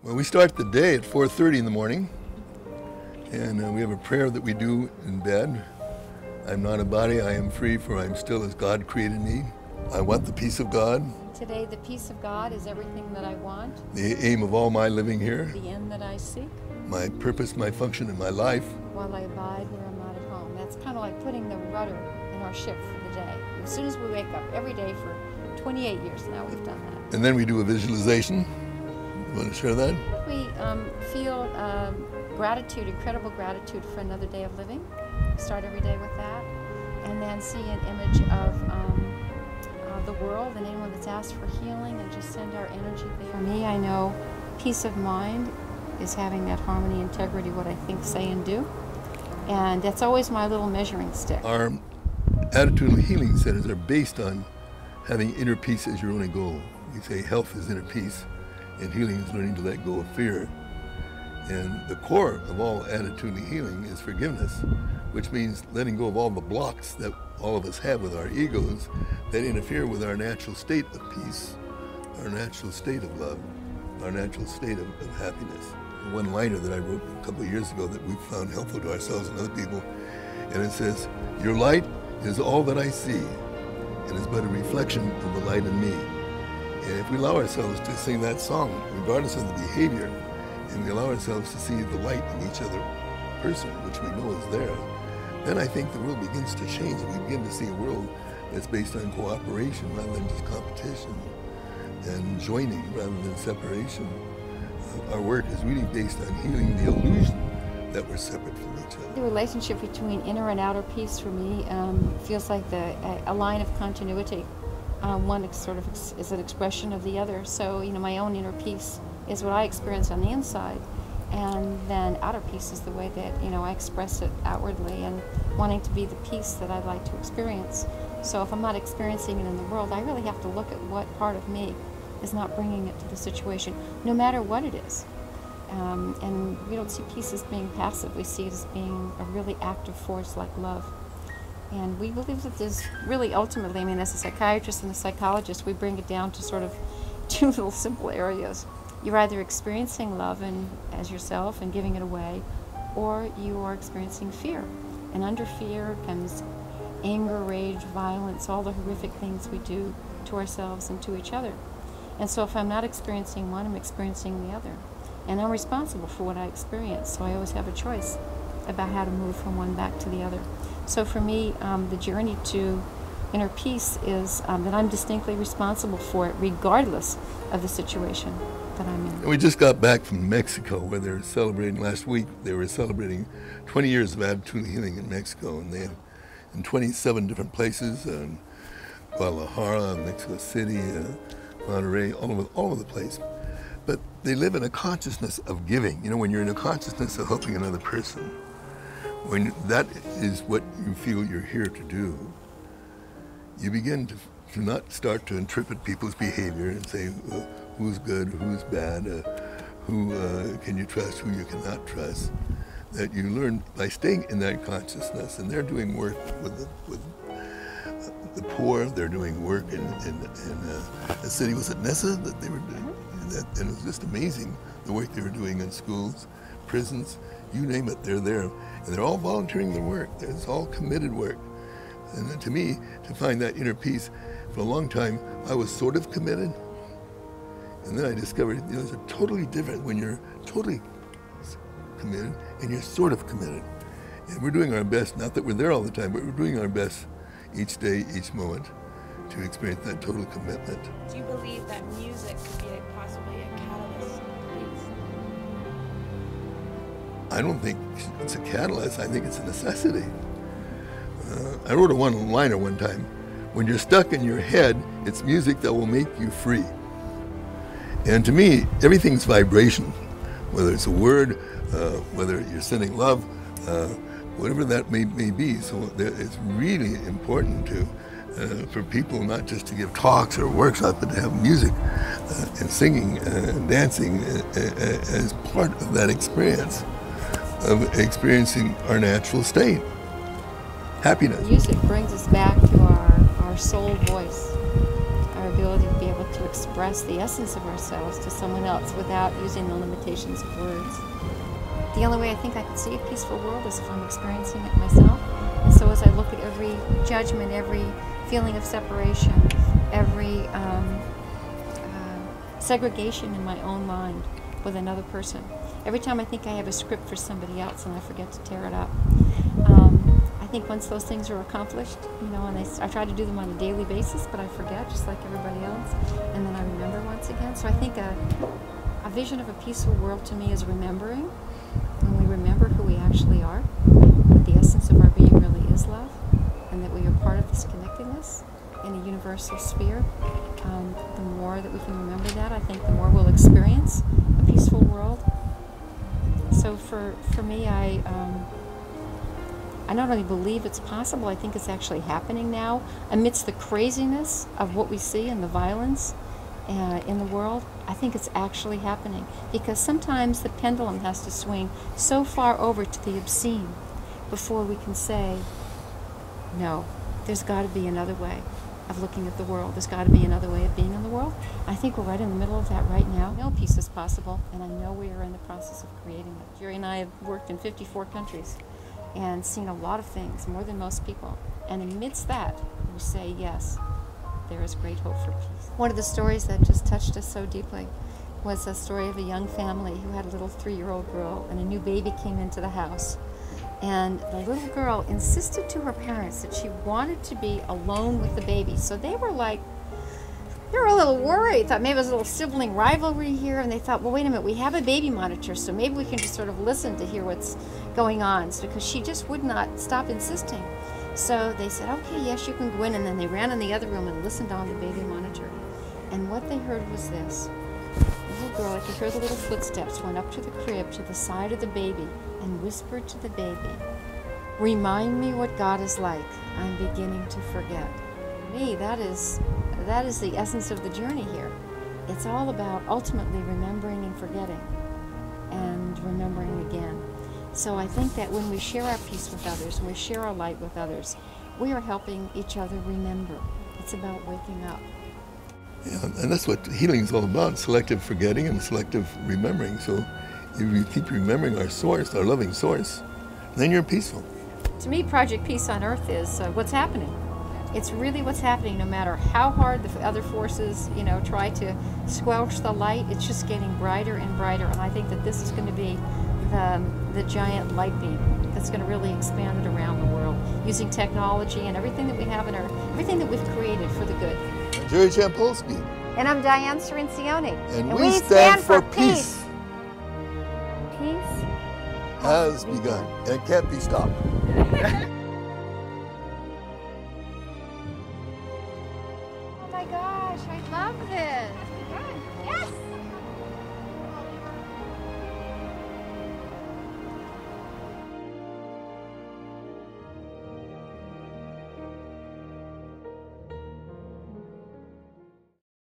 Well, we start the day at 4:30 in the morning, and we have a prayer that we do in bed. I'm not a body, I am free, for I am still as God created me. I want the peace of God. Today, the peace of God is everything that I want. The aim of all my living here. The end that I seek. My purpose, my function in my life. While I abide where I'm not at home. That's kind of like putting the rudder in our ship for the day. As soon as we wake up, every day for 28 years now, we've done that. And then we do a visualization. You want to share that? We feel gratitude, incredible gratitude for another day of living. Start every day with that. And then see an image of the world and anyone that's asked for healing, and just send our energy there. For me, I know peace of mind is having that harmony, integrity, what I think, say, and do. And that's always my little measuring stick. Our attitudinal healing centers are based on having inner peace as your only goal. We say health is inner peace, and healing is learning to let go of fear. And the core of all attitudinal healing is forgiveness, which means letting go of all the blocks that all of us have with our egos that interfere with our natural state of peace, our natural state of love, our natural state of happiness. One liner that I wrote a couple of years ago that we found helpful to ourselves and other people, and it says, "Your light is all that I see, and is but a reflection of the light in me." And if we allow ourselves to sing that song, regardless of the behavior, and we allow ourselves to see the light in each other person, which we know is there, then I think the world begins to change. We begin to see a world that's based on cooperation rather than just competition, and joining rather than separation. Our work is really based on healing the illusion that we're separate from each other. The relationship between inner and outer peace for me feels like a line of continuity. One sort of is an expression of the other. So, my own inner peace is what I experience on the inside, and then outer peace is the way that, I express it outwardly, and wanting to be the peace that I'd like to experience. So if I'm not experiencing it in the world, I really have to look at what part of me is not bringing it to the situation, no matter what it is. And we don't see peace as being passive. We see it as being a really active force like love. And we believe that there's really ultimately, as a psychiatrist and a psychologist, we bring it down to sort of two little simple areas. You're either experiencing love as yourself and giving it away, or you are experiencing fear. And under fear comes anger, rage, violence, all the horrific things we do to ourselves and to each other. And so if I'm not experiencing one, I'm experiencing the other. And I'm responsible for what I experience, so I always have a choice about how to move from one back to the other. So for me, the journey to inner peace is that I'm distinctly responsible for it, regardless of the situation that I'm in. We just got back from Mexico, where they were celebrating last week. They were celebrating 20 years of attitudinal healing in Mexico, and they had in 27 different places, in Guadalajara, Mexico City, Monterrey, all over the place. But they live in a consciousness of giving. When you're in a consciousness of helping another person, when that is what you feel you're here to do, you begin to not start to interpret people's behavior and say who's good, who's bad, who can you trust, who you cannot trust. That you learn by staying in that consciousness, and they're doing work with the poor. They're doing work in a city, was it Nessa that they were doing that, and it was just amazing the work they were doing in schools, prisons, you name it, they're there, and they're all volunteering their work. It's all committed work. And to me, to find that inner peace, for a long time, I was sort of committed. And then I discovered, there's a totally different when you're totally committed and you're sort of committed. And we're doing our best, not that we're there all the time, but we're doing our best each day, each moment, to experience that total commitment. Do you believe that music could be possibly a catalyst? I don't think it's a catalyst, I think it's a necessity. I wrote a one-liner one time. When you're stuck in your head, it's music that will make you free. And to me, everything's vibration, whether it's a word, whether you're sending love, whatever that may be. So it's really important for people not just to give talks or workshops, but to have music and singing and dancing as part of that experience. of experiencing our natural state, happiness. Music brings us back to our soul voice, our ability to be able to express the essence of ourselves to someone else without using the limitations of words. The only way I think I can see a peaceful world is if I'm experiencing it myself. And so as I look at every judgment, every feeling of separation, every segregation in my own mind with another person, every time I think I have a script for somebody else and I forget to tear it up, I think once those things are accomplished, you know, and I try to do them on a daily basis, but I forget just like everybody else, and then I remember once again. So I think a vision of a peaceful world to me is remembering, when we remember who we actually are, that the essence of our being really is love, and that we are part of this connectedness in a universal sphere. The more that we can remember that, I think the more we'll experience a peaceful world. So for me, I not only believe it's possible, I think it's actually happening now. Amidst the craziness of what we see and the violence in the world, I think it's actually happening. Because sometimes the pendulum has to swing so far over to the obscene before we can say, no, there's got to be another way of looking at the world. There's got to be another way of being in the world. I think we're right in the middle of that right now. I know peace is possible, and I know we are in the process of creating it. Jerry and I have worked in 54 countries and seen a lot of things, more than most people. And amidst that, we say, yes, there is great hope for peace. One of the stories that just touched us so deeply was a story of a young family who had a little 3-year-old girl, and a new baby came into the house. And the little girl insisted to her parents that she wanted to be alone with the baby. So they were a little worried. Thought maybe there was a little sibling rivalry here. And they thought, well, wait a minute, we have a baby monitor, so maybe we can just sort of listen to hear what's going on. So, because she just would not stop insisting. So they said, okay, yes, you can go in. And then they ran in the other room and listened on the baby monitor. And what they heard was this. The little girl, I could hear the little footsteps, went up to the crib, to the side of the baby, and whispered to the baby, "Remind me what God is like. I'm beginning to forget." For me, that is the essence of the journey here. It's all about ultimately remembering and forgetting, and remembering again. So I think that when we share our peace with others, when we share our light with others, we are helping each other remember. It's about waking up. Yeah, and that's what healing is all about, selective forgetting and selective remembering. So if you keep remembering our source, our loving source, then you're peaceful. To me, Project Peace on Earth is what's happening. It's really what's happening, no matter how hard the other forces, you know, try to squelch the light. It's just getting brighter and brighter, and I think that this is going to be the giant light beam that's going to really expand it around the world, using technology and everything that we have in everything that we've created for the good. I'm Jerry Jampolsky. And I'm Diane Cirincione. And we stand for peace. Peace Has begun and can't be stopped. Oh my gosh, I love this.